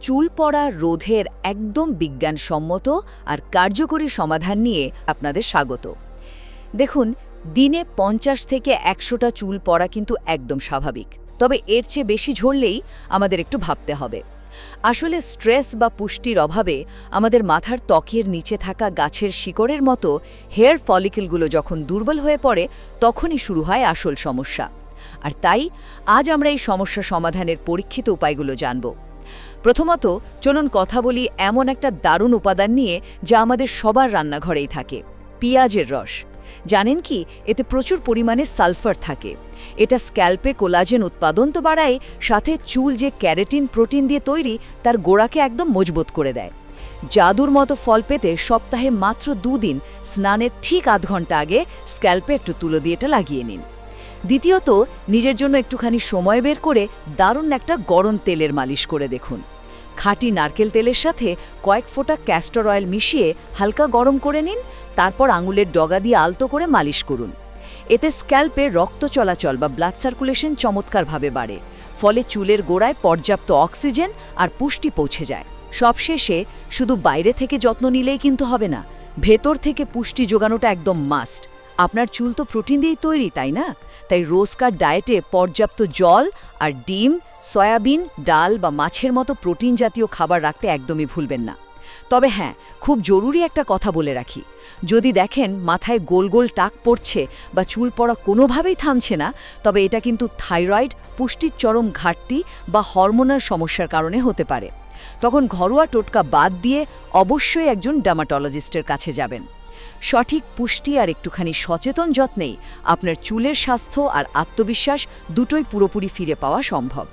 চুল পড়া রোধের একদম বিজ্ঞানসম্মত আর কার্যকরী সমাধান নিয়ে আপনাদের স্বাগত। দেখুন, দিনে ৫০ থেকে ১০০টা চুল পড়া কিন্তু একদম স্বাভাবিক, তবে এর চেয়ে বেশি ঝরলেই আমাদের একটু ভাবতে হবে। আসলে স্ট্রেস বা পুষ্টির অভাবে আমাদের মাথার ত্বকের নিচে থাকা গাছের শিকড়ের মতো হেয়ার ফলিকেলগুলো যখন দুর্বল হয়ে পড়ে, তখনই শুরু হয় আসল সমস্যা। আর তাই আজ আমরা এই সমস্যা সমাধানের পরীক্ষিত উপায়গুলো জানব। প্রথমত, চলুন কথা বলি এমন একটা দারুণ উপাদান নিয়ে যা আমাদের সবার রান্নাঘরেই থাকে: পেঁয়াজের রস। জানেন কি, এতে প্রচুর পরিমাণে সালফার থাকে। এটা স্ক্যাল্পে কোলাজেন উৎপাদন তো বাড়ায়, সাথে চুল যে ক্যারাটিন প্রোটিন দিয়ে তৈরি তার গোড়াকে একদম মজবুত করে দেয়। জাদুর মতো ফল পেতে সপ্তাহে মাত্র 2 দিন স্নানের ঠিক আধ ঘন্টা আগে স্ক্যাল্পে একটু তুলো দিয়ে এটা লাগিয়ে নিন। দ্বিতীয়ত, নিজের জন্য একটুখানি সময় বের করে দারুণ একটা গরম তেলের মালিশ করে দেখুন। খাঁটি নারকেল তেলের সাথে কয়েক ফোঁটা ক্যাস্টর অয়েল মিশিয়ে হালকা গরম করে নিন, তারপর আঙুলের ডগা দিয়ে আলতো করে মালিশ করুন। এতে স্ক্যাল্পে রক্ত চলাচল বা ব্লাড সার্কুলেশন চমৎকারভাবে বাড়ে, ফলে চুলের গোড়ায় পর্যাপ্ত অক্সিজেন আর পুষ্টি পৌঁছে যায়। সবশেষে, শুধু বাইরে থেকে যত্ন নিলেই কিন্তু হবে না, ভেতর থেকে পুষ্টি যোগানোটা একদম মাস্ট। আপনার চুল তো প্রোটিন দিয়েই তৈরি, তাই না? তাই রোজকার ডায়েটে পর্যাপ্ত জল আর ডিম, সয়াবিন, ডাল বা মাছের মতো প্রোটিন জাতীয় খাবার রাখতে একদমই ভুলবেন না। তবে হ্যাঁ, খুব জরুরি একটা কথা বলে রাখি, যদি দেখেন মাথায় গোল গোল টাক পড়ছে বা চুল পড়া কোনোভাবেই থামছে না, তবে এটা কিন্তু থাইরয়েড, পুষ্টির চরম ঘাটতি বা হরমোনাল সমস্যার কারণে হতে পারে। তখন ঘরোয়া টোটকা বাদ দিয়ে অবশ্যই একজন ডার্মাটোলজিস্টের কাছে যাবেন। সঠিক পুষ্টি আর একটুখানি সচেতন যত্নেই আপনার চুলের স্বাস্থ্য আর আত্মবিশ্বাস দুটোই পুরোপুরি ফিরে পাওয়া সম্ভব।